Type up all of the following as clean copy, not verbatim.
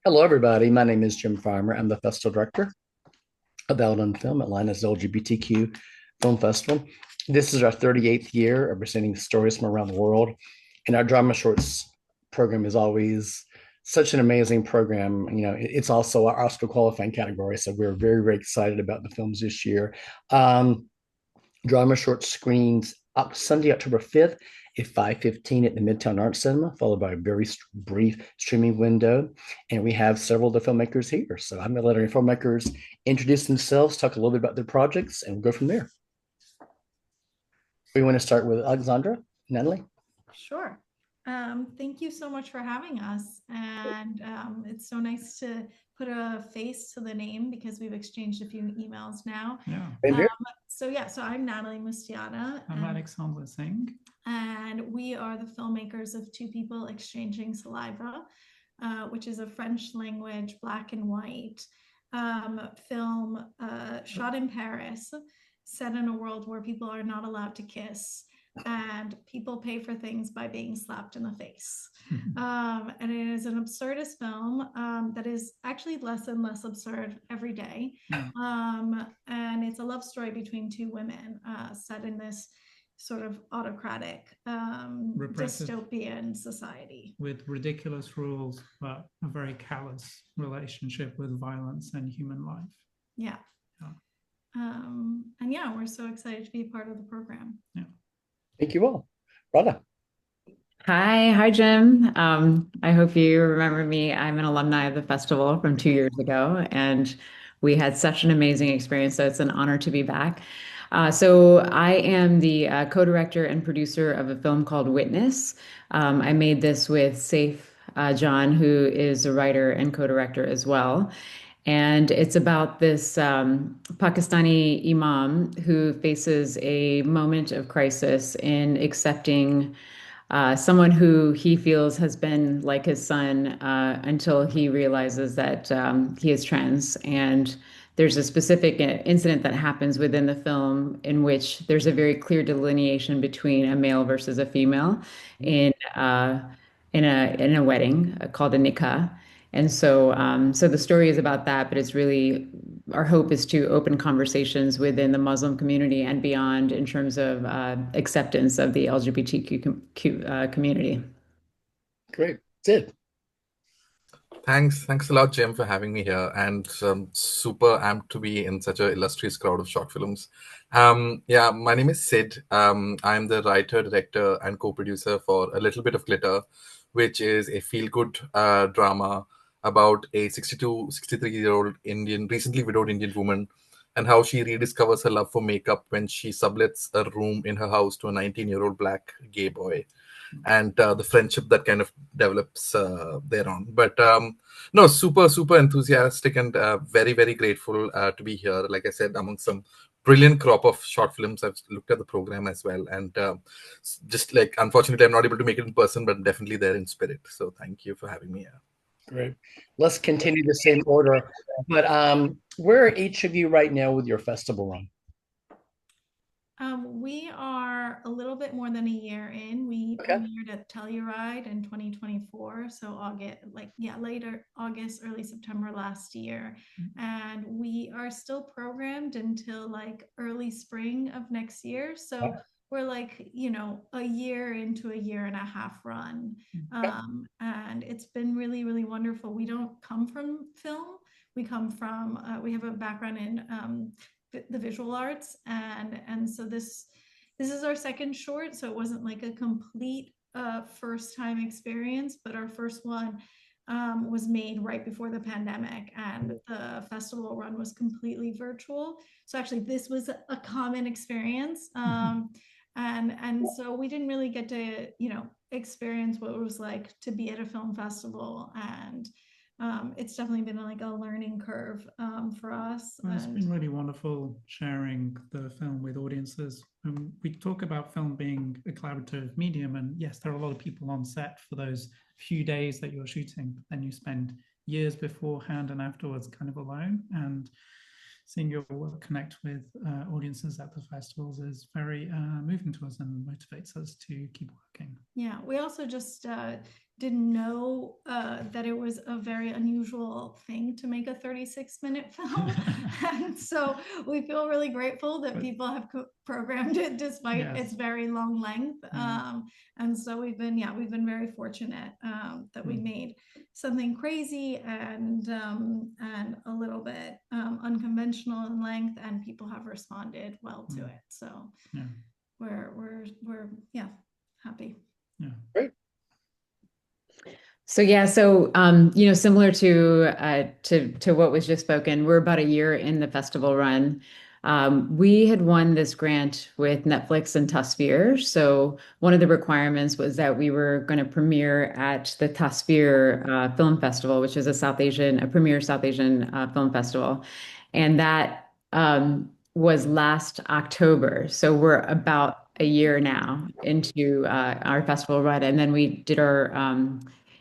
Hello, everybody. My name is Jim Farmer. I'm the festival director of Eldon Film, Atlanta's LGBTQ Film Festival. This is our 38th year of presenting stories from around the world. And our drama shorts program is always such an amazing program. It's also our Oscar qualifying category. So we're very, very excited about the films this year. Um, Drama short screens up Sunday, October 5th at 5:15 at the Midtown Arts Cinema, followed by a very brief streaming window. And we have several of the filmmakers here. So I'm going to let our filmmakers introduce themselves, talk a little bit about their projects, and we'll go from there. We want to start with Alexandra, Natalie. Sure. Thank you so much for having us. And it's so nice to put a face to the name because we've exchanged a few emails now. Yeah. So I'm Natalie Musteata. I'm Alexandre Singh. And we are the filmmakers of Two People Exchanging Saliva, which is a French language black and white film shot in Paris, set in a world where people are not allowed to kiss and people pay for things by being slapped in the face. And it is an absurdist film that is actually less and less absurd every day. And it's a love story between two women set in this sort of autocratic dystopian society. With ridiculous rules, but a very callous relationship with violence and human life. Yeah. And yeah, we're so excited to be a part of the program. Yeah. Thank you all. Radha. Hi, Jim. I hope you remember me. I'm an alumni of the festival from 2 years ago, and we had such an amazing experience. So it's an honor to be back. So I am the co-director and producer of a film called Witness. I made this with Saif John, who is a writer and co-director as well. And it's about this Pakistani imam who faces a moment of crisis in accepting someone who he feels has been like his son until he realizes that he is trans. And there's a specific incident that happens within the film in which there's a very clear delineation between a male versus a female in a wedding called a nikah. And so the story is about that, but it's really our hope is to open conversations within the Muslim community and beyond in terms of acceptance of the LGBTQ community. Great. Sid. Thanks a lot, Jim, for having me here, and super amped to be in such an illustrious crowd of short films. My name is Sid. I'm the writer, director, and co-producer for A Little Bit of Glitter, which is a feel-good drama about a 63-year-old recently widowed Indian woman, and how she rediscovers her love for makeup when she sublets a room in her house to a 19-year-old black gay boy, and the friendship that kind of develops thereon. But no, super enthusiastic and very, very grateful to be here. Like I said, among some brilliant crop of short films. I've looked at the program as well, and just like, unfortunately, I'm not able to make it in person, but definitely there in spirit. So thank you for having me here. Great. Let's continue the same order. But where are each of you right now with your festival run? We are a little bit more than a year in. We premiered at Telluride in 2024, so later August, early September last year, and we are still programmed until like early spring of next year. So we're like, a year into a year and a half run, and it's been really, really wonderful. We don't come from film. We come from we have a background in the visual arts, and so this is our second short, so it wasn't like a complete first time experience, but our first one was made right before the pandemic, and the festival run was completely virtual. So actually this was a common experience, and so we didn't really get to experience what it was like to be at a film festival, and it's definitely been like a learning curve for us. Well, it's been really wonderful sharing the film with audiences. We talk about film being a collaborative medium, and yes, there are a lot of people on set for those few days that you're shooting, but then you spend years beforehand and afterwards kind of alone, and seeing your work connect with audiences at the festivals is very moving to us and motivates us to keep working. Yeah, we also just didn't know that it was a very unusual thing to make a 36-minute film. And so we feel really grateful that people have programmed it despite its very long length. And so we've been very fortunate that we made something crazy and a little bit unconventional in length, and people have responded well to it. So we're happy. Yeah. Great. So similar to what was just spoken, we're about a year in the festival run. We had won this grant with Netflix and Tasphere. So one of the requirements was that we were going to premiere at the Tasphere Film Festival, which is a premier South Asian film festival, and that was last October. So we're about a year now into our festival run, and then we did our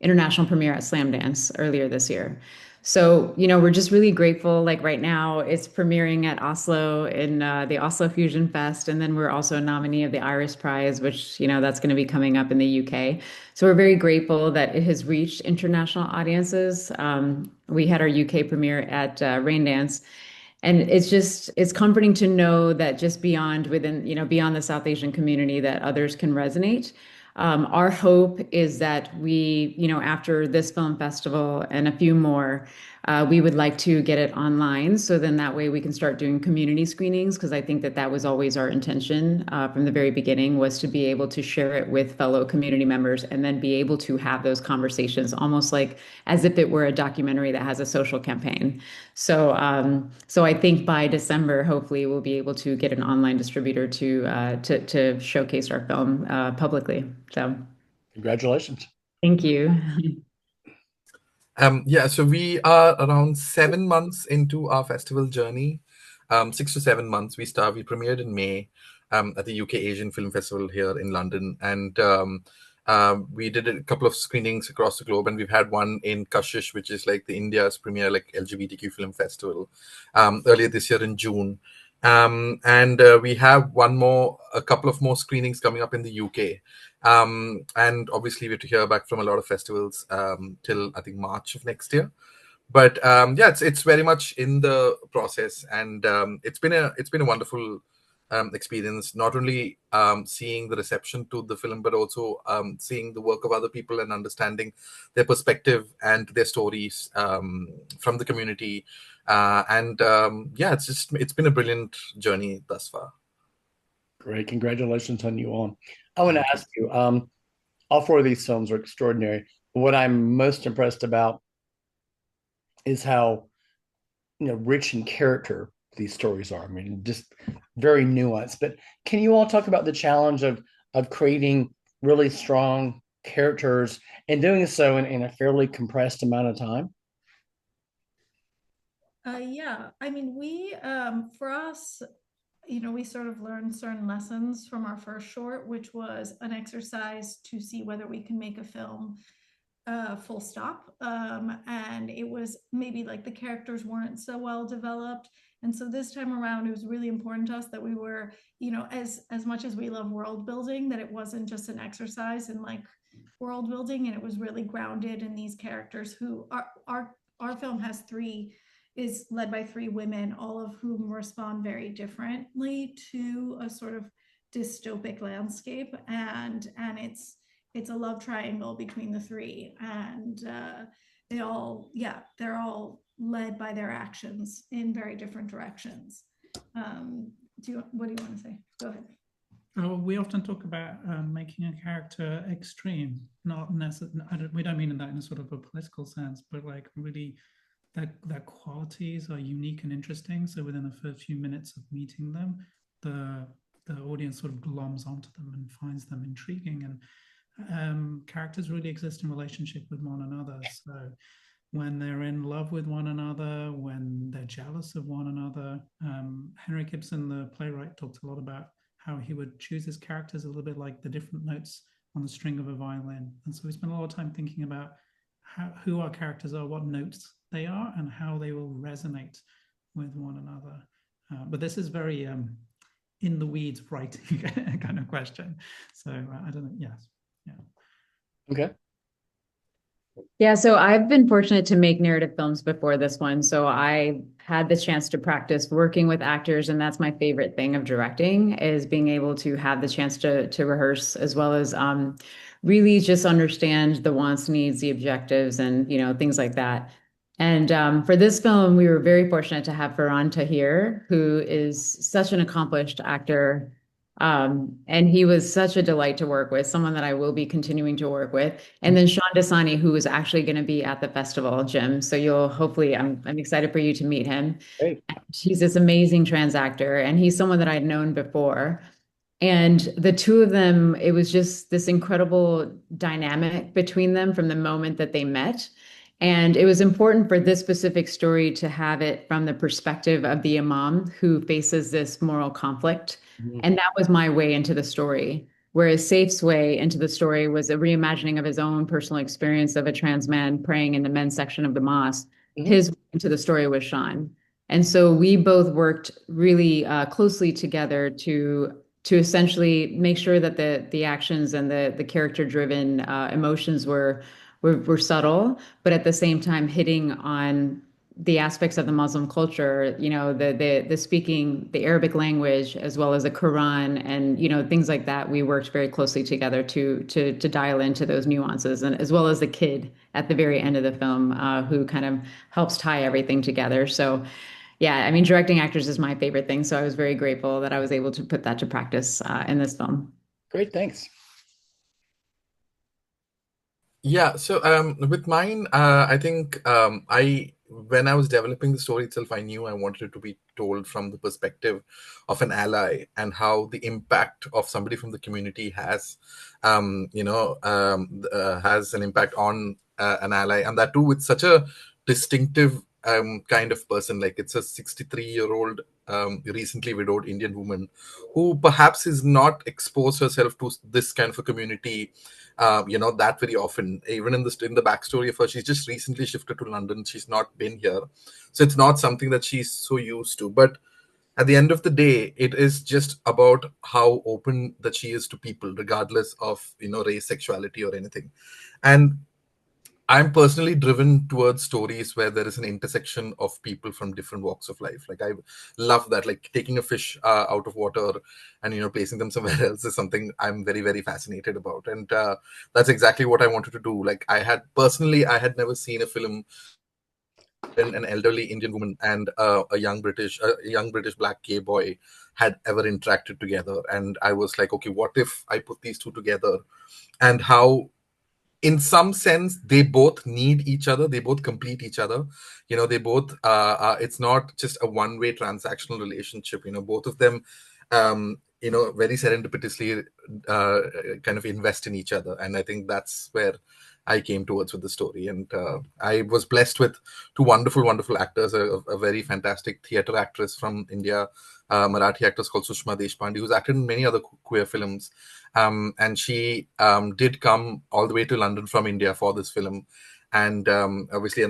international premiere at Slam Dance earlier this year. So, we're just really grateful. Like right now, it's premiering at Oslo in the Oslo Fusion Fest. And then we're also a nominee of the Iris Prize, which, that's going to be coming up in the UK. So we're very grateful that it has reached international audiences. We had our UK premiere at Rain Dance. And it's comforting to know that just beyond the South Asian community, that others can resonate. Our hope is that we, after this film festival and a few more, we would like to get it online. So then that way we can start doing community screenings, because I think that was always our intention from the very beginning, was to be able to share it with fellow community members and then be able to have those conversations almost like as if it were a documentary that has a social campaign. So I think by December, hopefully we'll be able to get an online distributor to showcase our film publicly. So congratulations. Thank you. So we are around 7 months into our festival journey. 6 to 7 months. We premiered in May at the UK Asian Film Festival here in London, and we did a couple of screenings across the globe, and we've had one in Kashish, which is like the India's premier LGBTQ film festival, earlier this year in June. And we have a couple of more screenings coming up in the UK. And obviously we have to hear back from a lot of festivals till I think March of next year. But it's very much in the process, and it's been a wonderful experience, not only seeing the reception to the film, but also seeing the work of other people and understanding their perspective and their stories from the community. It's been a brilliant journey thus far. Great. Congratulations on you all. I want to ask you, all four of these films are extraordinary. What I'm most impressed about is how rich in character these stories are. I mean, just very nuanced. But can you all talk about the challenge of creating really strong characters and doing so in a fairly compressed amount of time? I mean, we for us, we sort of learned certain lessons from our first short, which was an exercise to see whether we can make a film full stop. And it was maybe like the characters weren't so well developed. And so this time around, it was really important to us that we were, as much as we love world building, that it wasn't just an exercise in like world building, and it was really grounded in these characters who our film is led by 3 women, all of whom respond very differently to a sort of dystopic landscape. And it's a love triangle between the 3, and they're all led by their actions in very different directions. What do you want to say? Go ahead. We often talk about making a character extreme, not necessarily. We don't mean that in a sort of a political sense, but like really their qualities are unique and interesting. So within the first few minutes of meeting them, the audience sort of gloms onto them and finds them intriguing. And characters really exist in relationship with one another. So when they're in love with one another, when they're jealous of one another, Henrik Ibsen, the playwright, talked a lot about how he would choose his characters a little bit like the different notes on the string of a violin. And so we spent a lot of time thinking about who our characters are, what notes they are, and how they will resonate with one another. But this is very in the weeds writing kind of question. So I don't know. Yes. Yeah. Okay. Yeah, so I've been fortunate to make narrative films before this one. So I had the chance to practice working with actors, and that's my favorite thing of directing is being able to have the chance to rehearse as well as really just understand the wants, needs, the objectives, and things like that. And for this film, we were very fortunate to have Farhan Tahir, who is such an accomplished actor. And he was such a delight to work with, someone that I will be continuing to work with. And then Sean Dasani, who is actually going to be at the festival, Jim. So you'll hopefully, I'm excited for you to meet him. Great. He's this amazing trans actor, and he's someone that I'd known before. And the two of them, it was just this incredible dynamic between them from the moment that they met. And it was important for this specific story to have it from the perspective of the imam who faces this moral conflict. Mhm. And that was my way into the story. Whereas Saif's way into the story was a reimagining of his own personal experience of a trans man praying in the men's section of the mosque. Mhm. His way into the story was Sean. And so we both worked really closely together to essentially make sure that the actions and the character driven emotions were subtle, but at the same time hitting on the aspects of the Muslim culture, the speaking the Arabic language as well as the Quran and things like that. We worked very closely together to dial into those nuances, and as well as the kid at the very end of the film who kind of helps tie everything together. So yeah, I mean, directing actors is my favorite thing. So I was very grateful that I was able to put that to practice in this film. Great, thanks. Yeah, so with mine, I think I when I was developing the story itself, I knew I wanted it to be told from the perspective of an ally and how the impact of somebody from the community has an impact on an ally, and that too with such a distinctive kind of person. Like it's a 63-year-old recently widowed Indian woman who perhaps is not exposed herself to this kind of a community that very often. Even in the backstory of her, she's just recently shifted to London. She's not been here, so it's not something that she's so used to. But at the end of the day, it is just about how open that she is to people, regardless of race, sexuality, or anything. And I'm personally driven towards stories where there is an intersection of people from different walks of life. Like I love that, like taking a fish out of water and placing them somewhere else is something I'm very very fascinated about, and that's exactly what I wanted to do. Like I had never seen a film when an elderly Indian woman and a young British black gay boy had ever interacted together, and I was like, okay, what if I put these two together, and how in some sense they both need each other, they both complete each other. They both it's not just a one-way transactional relationship. Both of them very serendipitously kind of invest in each other, and I think that's where I came towards with the story. And I was blessed with two wonderful actors, a very fantastic theater actress from India, Marathi actress called Sushma Deshpande, who's acted in many other queer films. And she did come all the way to London from India for this film. And obviously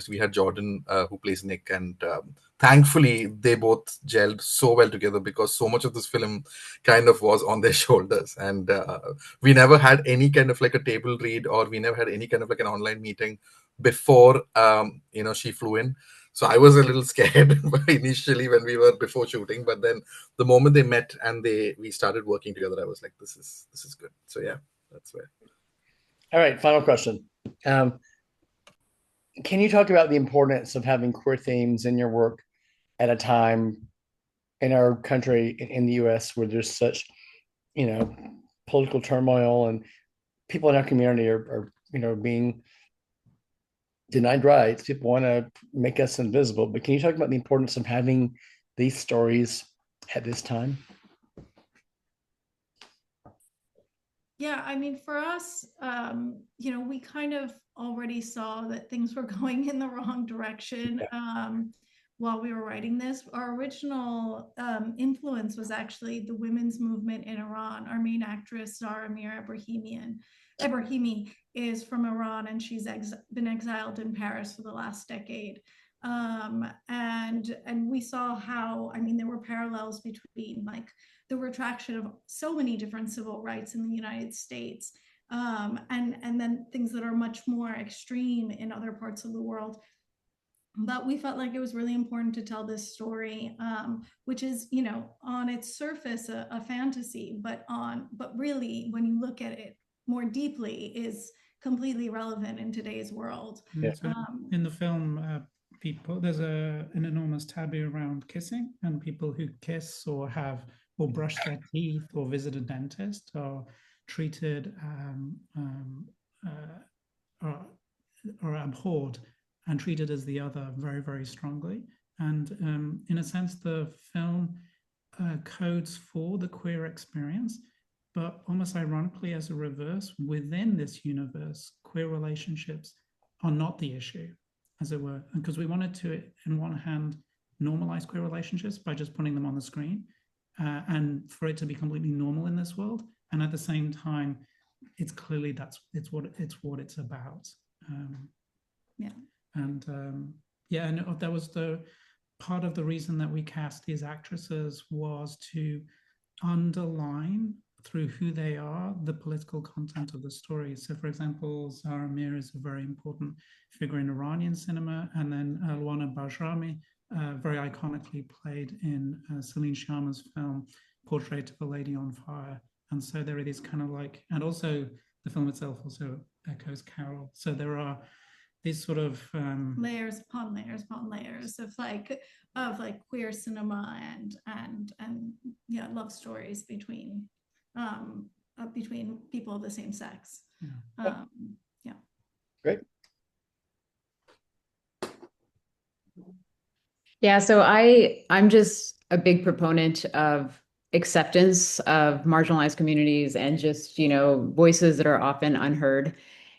we had Jordan, who plays Nick. And thankfully, they both gelled so well together because so much of this film kind of was on their shoulders. And we never had any kind of like a table read, or we never had any kind of like an online meeting before, she flew in. So I was a little scared initially when we were before shooting, but then the moment they met and we started working together, I was like, this is good. So yeah, that's where. All right, final question. Can you talk about the importance of having queer themes in your work at a time in our country, in the US, where there's such, political turmoil and people in our community are being denied rights. People want to make us invisible. But can you talk about the importance of having these stories at this time? Yeah, I mean, for us, we kind of already saw that things were going in the wrong direction while we were writing this. Our original influence was actually the women's movement in Iran. Our main actress, Zara Amir Ebrahimi, is from Iran, and she's been exiled in Paris for the last decade. And we saw how, I mean, there were parallels between like the retraction of so many different civil rights in the United States and then things that are much more extreme in other parts of the world. But we felt like it was really important to tell this story, which is, you know, on its surface a fantasy, but really when you look at it more deeply, is completely relevant in today's world. Yeah. So in the film, there's an enormous taboo around kissing, and people who kiss or brush their teeth or visit a dentist are treated or abhorred and treated as the other very, very strongly. And in a sense, the film codes for the queer experience, but almost ironically, as a reverse, within this universe, queer relationships are not the issue, as it were, because we wanted to, in one hand, normalize queer relationships by just putting them on the screen, and for it to be completely normal in this world. And at the same time, it's clearly it's what it's about. Yeah. And that was the part of the reason that we cast these actresses, was to underline through who they are the political content of the story. So, for example, Zahra Mir is a very important figure in Iranian cinema, and then Luana Bajrami very iconically played in Celine Sciamma's film Portrait of a Lady on Fire. And so there are these kind of like, and also the film itself also echoes Carol. So there are these sort of layers upon layers upon layers of queer cinema and yeah, love stories between people of the same sex. Yeah. Yeah. Great. Yeah, so I'm just a big proponent of acceptance of marginalized communities and just, you know, voices that are often unheard.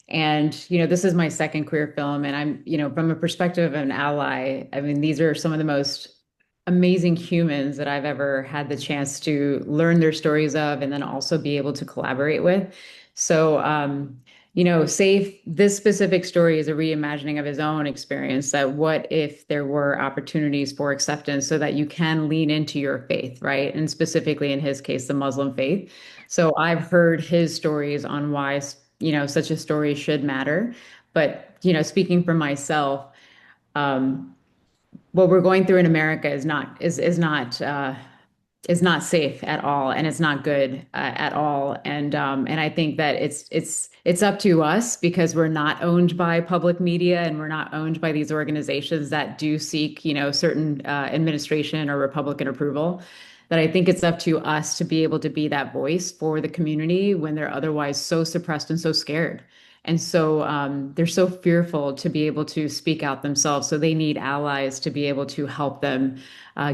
And, you know, this is my second queer film, and I'm, you know, from a perspective of an ally, I mean, these are some of the most amazing humans that I've ever had the chance to learn their stories of, and then also be able to collaborate with. So, you know, Safe, this specific story is a reimagining of his own experience, that what if there were opportunities for acceptance so that you can lean into your faith, right? And specifically in his case, the Muslim faith. So I've heard his stories on why, you know, such a story should matter. But, you know, speaking for myself, what we're going through in America is not safe at all, and it's not good at all. And I think that it's up to us, because we're not owned by public media, and we're not owned by these organizations that do seek, you know, certain administration or Republican approval. That I think it's up to us to be able to be that voice for the community when they're otherwise so suppressed and so scared. And so they're so fearful to be able to speak out themselves. So they need allies to be able to help them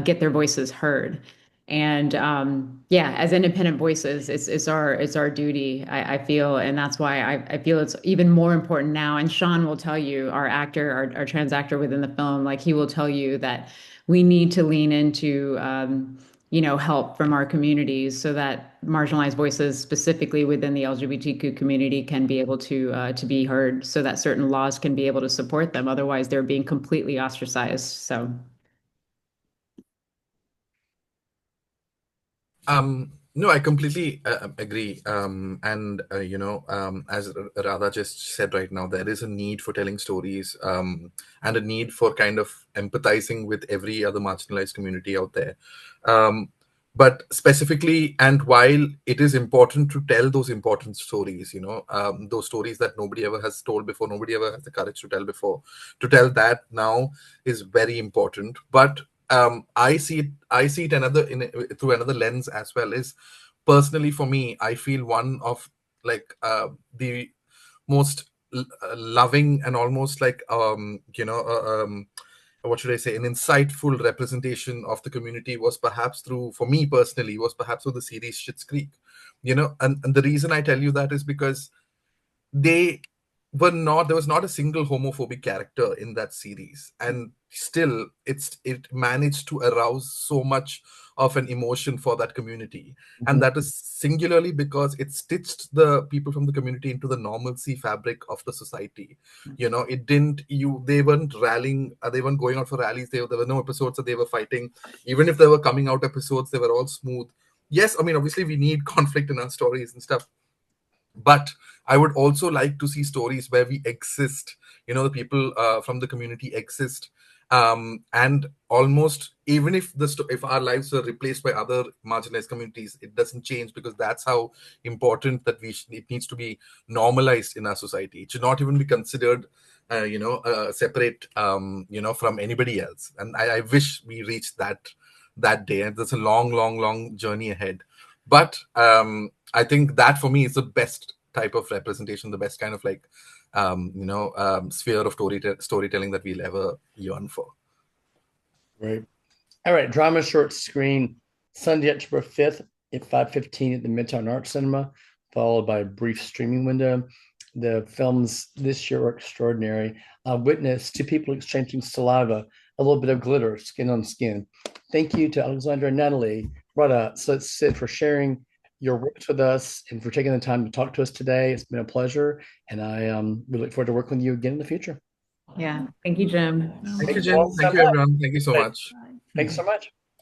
get their voices heard. And yeah, as independent voices, it's our duty, I feel. And that's why I feel it's even more important now. And Sean will tell you, our actor, our trans actor within the film, like, he will tell you that we need to lean into you know, help from our communities, so that marginalized voices, specifically within the LGBTQ community, can be able to be heard, so that certain laws can be able to support them. Otherwise, they're being completely ostracized. So. No, I completely agree. And you know, as Radha just said right now, there is a need for telling stories, and a need for kind of empathizing with every other marginalized community out there. But specifically, and while it is important to tell those important stories, you know, those stories that nobody ever has told before, nobody ever has the courage to tell before, to tell that now is very important. But I see it through another lens as well. Is personally for me, I feel one of like the most loving and almost like what should I say, an insightful representation of the community was perhaps through, for me personally, was perhaps through the series Schitt's Creek. You know, and the reason I tell you that is because there was not a single homophobic character in that series, and still it managed to arouse so much of an emotion for that community. And that is singularly because it stitched the people from the community into the normalcy fabric of the society. You know, they weren't rallying, they weren't going out for rallies, there were no episodes that they were fighting. Even if there were coming out episodes, they were all smooth. Yes, I mean, obviously we need conflict in our stories and stuff, But I would also like to see stories where we exist, the people from the community exist, and almost even if if our lives are replaced by other marginalized communities, it doesn't change, because that's how important that it needs to be normalized in our society. It should not even be considered separate from anybody else. And I wish we reached that day, and there's a long journey ahead. But I think that for me is the best type of representation, the best kind of sphere of storytelling that we'll ever yearn for. Great. All right, drama short screen, Sunday, October 5th at 5:15 at the Midtown Arts Cinema, followed by a brief streaming window. The films this year are extraordinary. Witness two people exchanging saliva, a little bit of glitter, skin on skin. Thank you to Alexandre and Natalie, Radha, Sid, for sharing your works with us and for taking the time to talk to us today. It's been a pleasure, and we look forward to working with you again in the future. Yeah. Thank you, Jim. Thank you, Jim. Thank you, everyone. Thank you so much. Thanks so much.